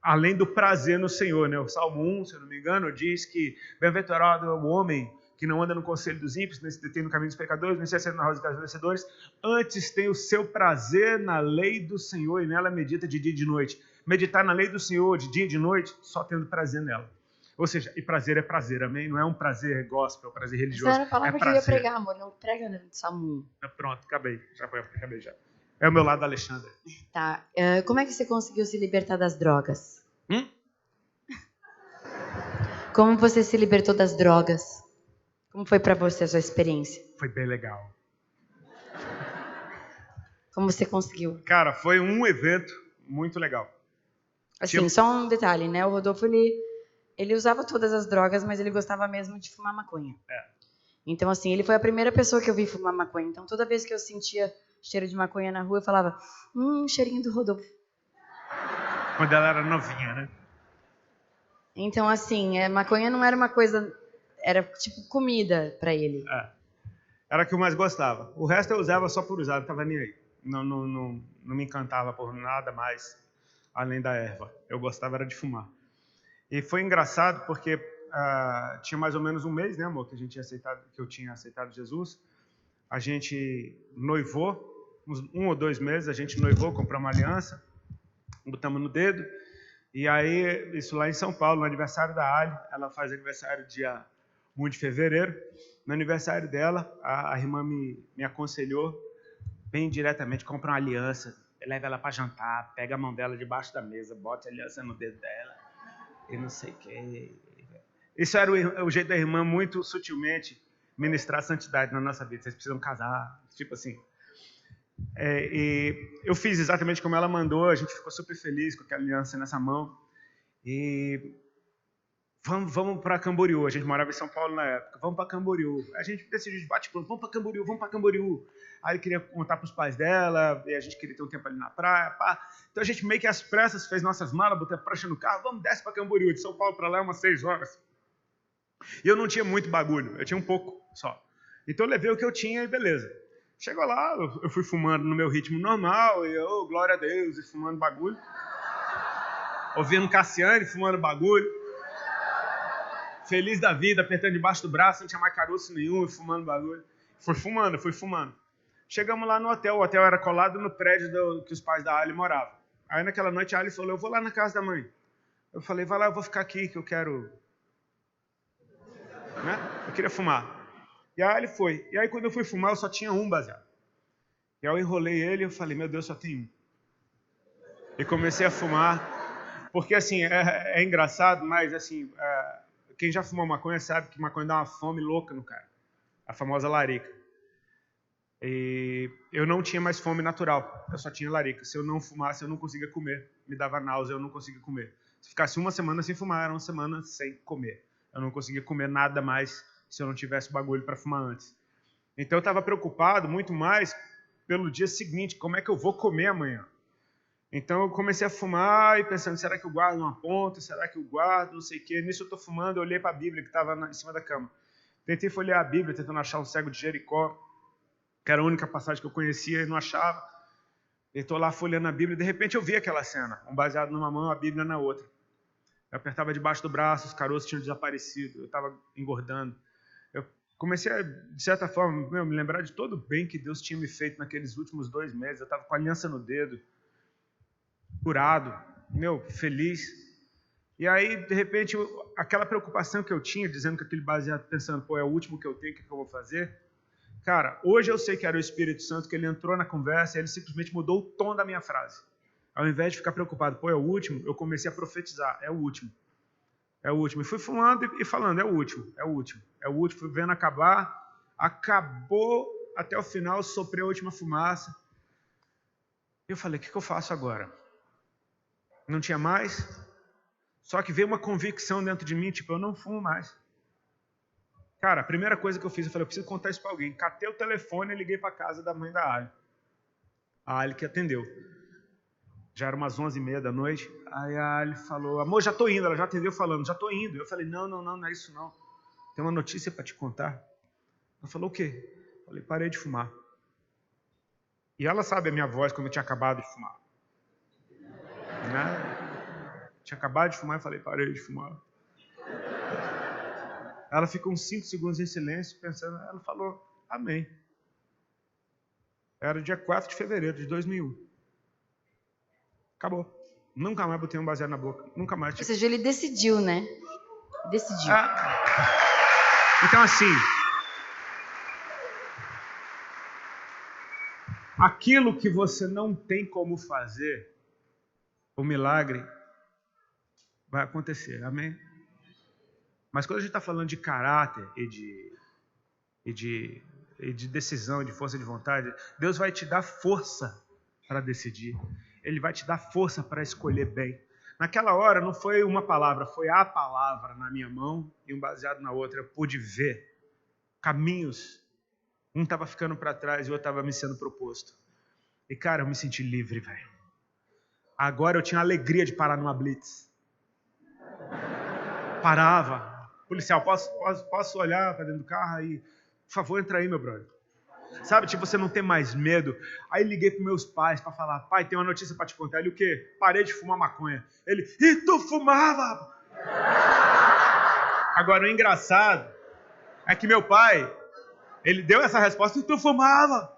além do prazer no Senhor, né? O Salmo 1, se eu não me engano, diz que bem-aventurado é o homem que não anda no conselho dos ímpios, nem se detém no caminho dos pecadores, nem se assenta na roda dos vencedores, antes tem o seu prazer na lei do Senhor e nela medita de dia e de noite. Meditar na lei do Senhor de dia e de noite, só tendo prazer nela. Ou seja, e prazer é prazer, amém? Não é um prazer gospel, prazer religioso.
Essa era a palavra que eu ia pregar, amor. Não prega no Salmo 1.
Pronto, acabei. Acabei já. É o meu lado, Alexandre.
Tá. Como é que você conseguiu se libertar das drogas? Como você se libertou das drogas? Como foi pra você a sua experiência?
Foi bem legal.
Como você conseguiu?
Cara, foi um evento muito legal.
Assim, só um detalhe, né? O Rodolfo, ele usava todas as drogas, mas ele gostava mesmo de fumar maconha. Então, assim, ele foi a primeira pessoa que eu vi fumar maconha. Então, toda vez que eu sentia cheiro de maconha na rua, eu falava, cheirinho do Rodolfo.
Quando ela era novinha, né?
Então, assim, maconha não era uma coisa, era tipo comida pra ele.
Era a que eu mais gostava. O resto eu usava só por usar, não tava nem aí. Não me encantava por nada mais, além da erva. Eu gostava era de fumar. E foi engraçado porque tinha mais ou menos um mês, né, amor, que eu tinha aceitado Jesus. A gente noivou, uns 1 ou 2 meses, a gente noivou, compramos uma aliança, botamos no dedo. E aí, isso lá em São Paulo, no aniversário da Ali, ela faz aniversário dia 1 de fevereiro. No aniversário dela, a irmã me aconselhou bem diretamente, compra uma aliança, leva ela para jantar, pega a mão dela debaixo da mesa, bota a aliança no dedo dela e não sei o quê. Isso era o jeito da irmã muito sutilmente ministrar a santidade na nossa vida. Vocês precisam casar, tipo assim. E eu fiz exatamente como ela mandou, a gente ficou super feliz com aquela aliança nessa mão. E vamos para Camboriú, a gente morava em São Paulo na época, vamos para Camboriú. A gente decidiu de bate-pronto, vamos para Camboriú. Aí eu queria contar para os pais dela, e a gente queria ter um tempo ali na praia. Pá. Então a gente meio que às pressas fez nossas malas, botou a prancha no carro, desce para Camboriú, de São Paulo para lá umas 6 horas. E eu não tinha muito bagulho, eu tinha um pouco só. Então eu levei o que eu tinha e beleza. Chegou lá, eu fui fumando no meu ritmo normal, e eu, glória a Deus, e fumando bagulho. Ouvindo Cassiane, fumando bagulho. Feliz da vida, apertando debaixo do braço, não tinha mais caroço nenhum, e fumando bagulho. Fui fumando. Chegamos lá no hotel, o hotel era colado no prédio que os pais da Ali moravam. Aí naquela noite a Ali falou, eu vou lá na casa da mãe. Eu falei, vai lá, eu vou ficar aqui, que eu quero... Né? Eu queria fumar. E aí ele foi. E aí quando eu fui fumar, eu só tinha um baseado. E aí eu enrolei ele e eu falei, meu Deus, só tem um. E comecei a fumar. Porque assim, é engraçado, mas assim, quem já fumou maconha sabe que maconha dá uma fome louca no cara. A famosa larica. E eu não tinha mais fome natural. Eu só tinha larica. Se eu não fumasse, eu não conseguia comer. Me dava náusea, eu não conseguia comer. Se ficasse uma semana sem fumar, era uma semana sem comer. Eu não conseguia comer nada mais se eu não tivesse bagulho para fumar antes. Então eu estava preocupado muito mais pelo dia seguinte, como é que eu vou comer amanhã. Então eu comecei a fumar e pensando, será que eu guardo uma ponta? Será que eu guardo? Não sei o quê. Nisso eu estou fumando, eu olhei para a Bíblia que estava em cima da cama. Tentei folhear a Bíblia, tentando achar o cego de Jericó, que era a única passagem que eu conhecia e não achava. Eu estou lá folheando a Bíblia e de repente eu vi aquela cena, um baseado numa mão, a Bíblia na outra. Eu apertava debaixo do braço, os caroços tinham desaparecido, eu estava engordando. Eu comecei a, de certa forma, me lembrar de todo o bem que Deus tinha me feito naqueles últimos 2 meses. Eu estava com a aliança no dedo, curado, feliz. E aí, de repente, aquela preocupação que eu tinha, dizendo que aquele baseado, pensando, pô, é o último que eu tenho, o que eu vou fazer? Cara, hoje eu sei que era o Espírito Santo, que ele entrou na conversa e ele simplesmente mudou o tom da minha frase. Ao invés de ficar preocupado, pô, é o último, eu comecei a profetizar, é o último. É o último. E fui fumando e falando, é o último, é o último, é o último. Fui vendo acabar, acabou até o final, soprei a última fumaça. E eu falei, o que eu faço agora? Não tinha mais, só que veio uma convicção dentro de mim, tipo, eu não fumo mais. Cara, a primeira coisa que eu fiz, eu falei, eu preciso contar isso para alguém. Catei o telefone e liguei para casa da mãe da Ali. A Ali que atendeu. Já era umas 11h30 da noite. Aí a Ali falou, amor, já tô indo. Ela já atendeu falando, já tô indo. Eu falei, não é isso não. Tem uma notícia para te contar. Ela falou, o quê? Eu falei, parei de fumar. E ela sabe a minha voz quando eu tinha acabado de fumar. Né? Tinha acabado de fumar e falei, parei de fumar. Ela ficou uns 5 segundos em silêncio, pensando, ela falou, amém. Era dia 4 de fevereiro de 2001. Acabou. Nunca mais botei um baseado na boca. Nunca mais.
Ou seja, ele decidiu, né? Decidiu.
Então, assim, aquilo que você não tem como fazer, o milagre vai acontecer. Amém? Mas quando a gente está falando de caráter e de decisão, de força de vontade, Deus vai te dar força para decidir. Ele vai te dar força para escolher bem. Naquela hora não foi uma palavra, foi a palavra na minha mão e um baseado na outra. Eu pude ver caminhos. Um estava ficando para trás e o outro estava me sendo proposto. E, cara, eu me senti livre, velho. Agora eu tinha a alegria de parar numa blitz. Parava. Policial, posso olhar para dentro do carro aí? Por favor, entra aí, meu brother. Sabe, tipo, você não tem mais medo. Aí liguei para meus pais para falar, pai, tem uma notícia para te contar. Ele, o quê? Parei de fumar maconha. Ele, e tu fumava? Agora, o engraçado é que meu pai, ele deu essa resposta, e tu fumava?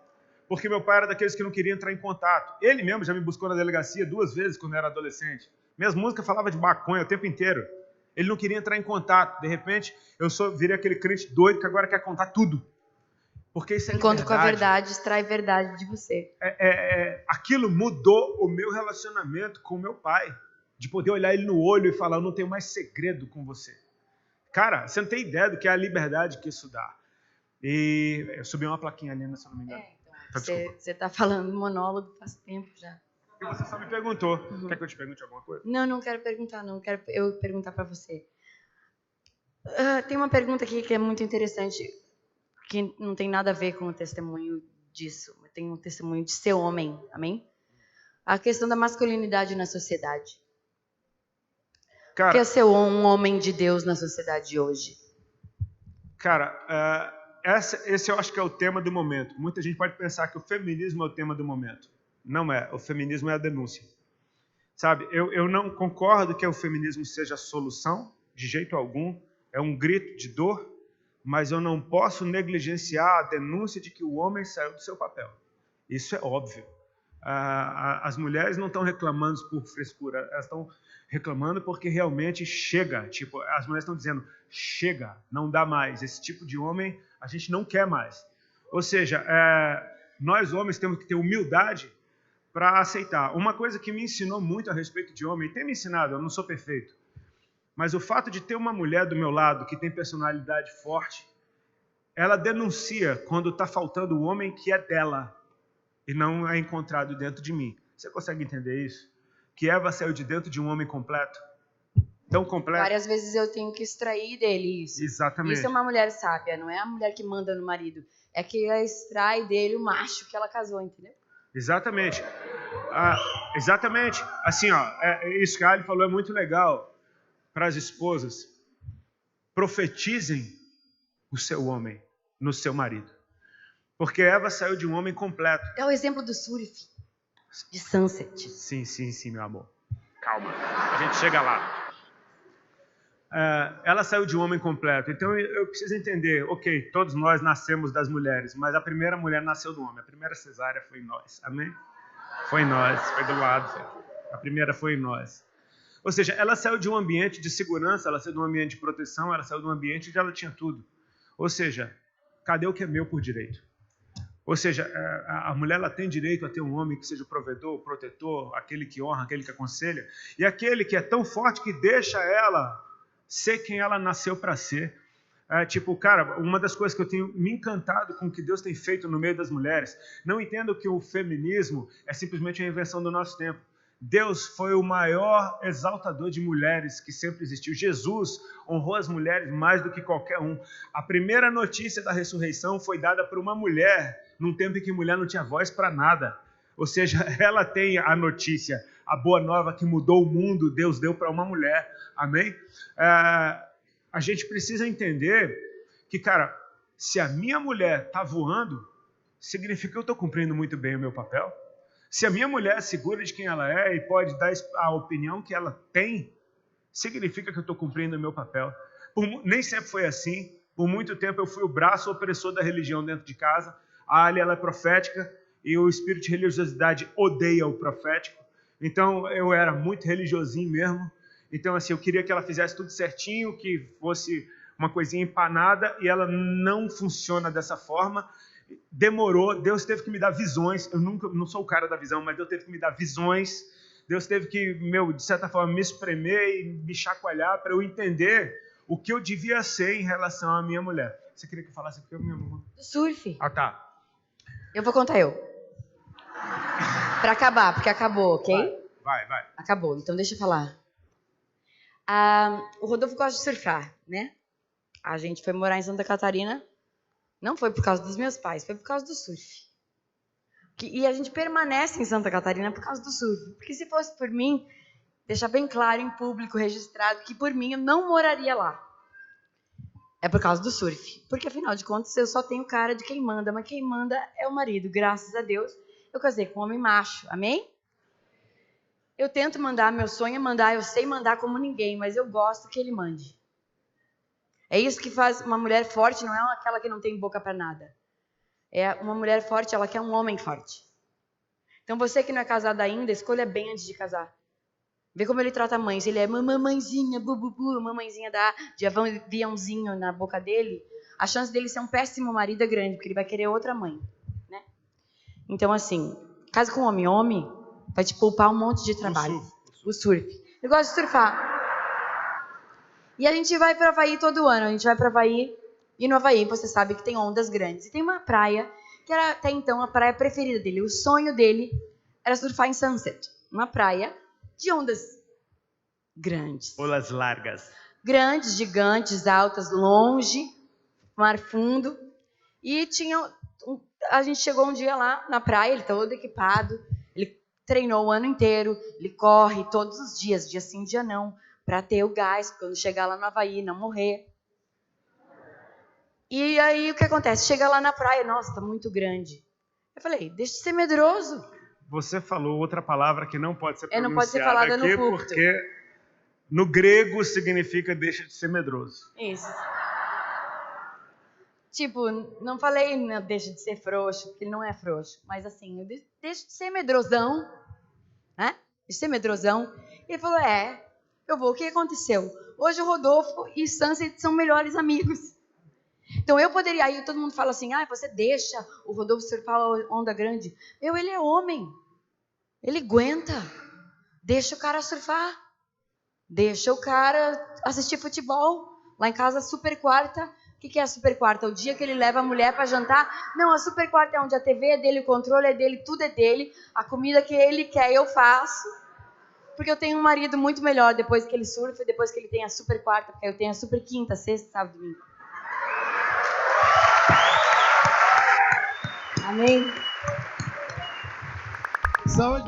Porque meu pai era daqueles que não queria entrar em contato. Ele mesmo já me buscou na delegacia 2 vezes quando eu era adolescente. Minhas músicas falavam de maconha o tempo inteiro. Ele não queria entrar em contato. De repente, eu virei aquele crente doido que agora quer contar tudo. Porque isso é
encontro com a verdade, extrai verdade de você.
Aquilo mudou o meu relacionamento com o meu pai. De poder olhar ele no olho e falar, eu não tenho mais segredo com você. Cara, você não tem ideia do que é a liberdade que isso dá. E eu subi uma plaquinha ali, se eu não me engano.
Então, você está falando monólogo faz tempo já.
E você só me perguntou. Quer que eu te pergunte alguma coisa?
Não quero perguntar, não. Quero eu perguntar para você. Tem uma pergunta aqui que é muito interessante, que não tem nada a ver com o testemunho disso. Tem um testemunho de ser homem, amém? A questão da masculinidade na sociedade.
Cara,
o que é ser um homem de Deus na sociedade hoje?
Cara, esse eu acho que é o tema do momento. Muita gente pode pensar que o feminismo é o tema do momento. Não é. O feminismo é a denúncia. Sabe, eu não concordo que o feminismo seja a solução, de jeito algum. É um grito de dor, mas eu não posso negligenciar a denúncia de que o homem saiu do seu papel. Isso é óbvio. As mulheres não estão reclamando por frescura, elas estão reclamando porque realmente chega. Tipo, as mulheres estão dizendo, chega, não dá mais. Esse tipo de homem a gente não quer mais. Ou seja, nós homens temos que ter humildade para aceitar. Uma coisa que me ensinou muito a respeito de homem, e tem me ensinado, eu não sou perfeito, mas o fato de ter uma mulher do meu lado que tem personalidade forte, ela denuncia quando está faltando o homem que é dela e não é encontrado dentro de mim. Você consegue entender isso? Que Eva saiu de dentro de um homem completo? Tão completo.
Várias vezes eu tenho que extrair dele isso.
Exatamente.
Isso é uma mulher sábia, não é a mulher que manda no marido. É que ela extrai dele o macho que ela casou, entendeu?
Exatamente. Exatamente. Assim, ó, isso que a Ali falou é muito legal para as esposas. Profetizem o seu homem no seu marido. Porque Eva saiu de um homem completo.
É o exemplo do surf, de Sunset.
Sim, meu amor. Calma, a gente chega lá. Ela saiu de um homem completo. Então eu preciso entender, ok, todos nós nascemos das mulheres, mas a primeira mulher nasceu do homem. A primeira cesárea foi em nós, amém? Foi em nós, foi do lado. A primeira foi em nós. Ou seja, ela saiu de um ambiente de segurança, ela saiu de um ambiente de proteção, ela saiu de um ambiente onde ela tinha tudo. Ou seja, cadê o que é meu por direito? Ou seja, a mulher ela tem direito a ter um homem que seja o provedor, o protetor, aquele que honra, aquele que aconselha, e aquele que é tão forte que deixa ela ser quem ela nasceu para ser. Cara, uma das coisas que eu tenho me encantado com o que Deus tem feito no meio das mulheres, não entendo que o feminismo é simplesmente uma invenção do nosso tempo. Deus foi o maior exaltador de mulheres que sempre existiu. Jesus honrou as mulheres mais do que qualquer um. A primeira notícia da ressurreição foi dada por uma mulher, num tempo em que mulher não tinha voz para nada. Ou seja, ela tem a notícia, a boa nova que mudou o mundo, Deus deu para uma mulher. Amém? A gente precisa entender que, cara, se a minha mulher está voando, significa que eu estou cumprindo muito bem o meu papel. Se a minha mulher é segura de quem ela é e pode dar a opinião que ela tem, significa que eu estou cumprindo o meu papel. Nem sempre foi assim. Por muito tempo eu fui o braço opressor da religião dentro de casa. A Ali, ela é profética e o espírito de religiosidade odeia o profético. Então eu era muito religiosinho mesmo. Então assim, eu queria que ela fizesse tudo certinho, que fosse uma coisinha empanada, e ela não funciona dessa forma. Demorou, Deus teve que me dar visões. Eu não sou o cara da visão, mas Deus teve que me dar visões. Deus teve que, de certa forma, me espremer e me chacoalhar para eu entender o que eu devia ser em relação à minha mulher. Você queria que eu falasse porque eu me amo?
Do surf.
Ah, tá.
Eu vou contar eu. Para acabar, porque acabou, ok?
Vai.
Acabou, então deixa eu falar. O Rodolfo gosta de surfar, né? A gente foi morar em Santa Catarina. Não foi por causa dos meus pais, foi por causa do surf. E a gente permanece em Santa Catarina por causa do surf. Porque se fosse por mim, deixar bem claro em público, registrado, que por mim eu não moraria lá. É por causa do surf. Porque afinal de contas eu só tenho cara de quem manda, mas quem manda é o marido. Graças a Deus eu casei com um homem macho, amém? Eu tento mandar, meu sonho é mandar, eu sei mandar como ninguém, mas eu gosto que ele mande. É isso que faz uma mulher forte, não é aquela que não tem boca para nada. É uma mulher forte, ela quer um homem forte. Então você que não é casada ainda, escolha bem antes de casar. Vê como ele trata a mãe. Se ele é mamãezinha, bububu, mamãezinha de aviãozinho na boca dele, a chance dele ser um péssimo marido é grande, porque ele vai querer outra mãe, né? Então assim, casa com homem vai te poupar um monte de trabalho. O surf. Eu gosto de surfar. E a gente vai para Havaí todo ano. A gente vai para Havaí. E no Havaí você sabe que tem ondas grandes. E tem uma praia que era até então a praia preferida dele. O sonho dele era surfar em Sunset. Uma praia de ondas grandes.
Olas largas.
Grandes, gigantes, altas, longe, mar fundo. E a gente chegou um dia lá na praia, ele todo equipado. Ele treinou o ano inteiro. Ele corre todos os dias, dia sim, dia não, para ter o gás, quando chegar lá no Havaí, não morrer. E aí, o que acontece? Chega lá na praia, nossa, tá muito grande. Eu falei, deixa de ser medroso.
Você falou outra palavra que não pode ser pronunciada
não pode ser falada
aqui,
no púlpito.
porque no grego significa deixa de ser medroso.
Isso. Tipo, não falei deixa de ser frouxo, porque ele não é frouxo. Mas assim, deixa de ser medrosão, né? De ser medrosão. E ele falou, eu vou. O que aconteceu? Hoje o Rodolfo e Sunset são melhores amigos. Então eu poderia, aí todo mundo fala assim, você deixa o Rodolfo surfar a onda grande. Ele é homem. Ele aguenta. Deixa o cara surfar. Deixa o cara assistir futebol. Lá em casa, super quarta. O que é a super quarta? O dia que ele leva a mulher para jantar. Não, a super quarta é onde a TV é dele, o controle é dele, tudo é dele. A comida que ele quer eu faço. Porque eu tenho um marido muito melhor depois que ele surfa e depois que ele tem a super quarta, porque eu tenho a super quinta, sexta, sábado, domingo. Amém?
Saúde.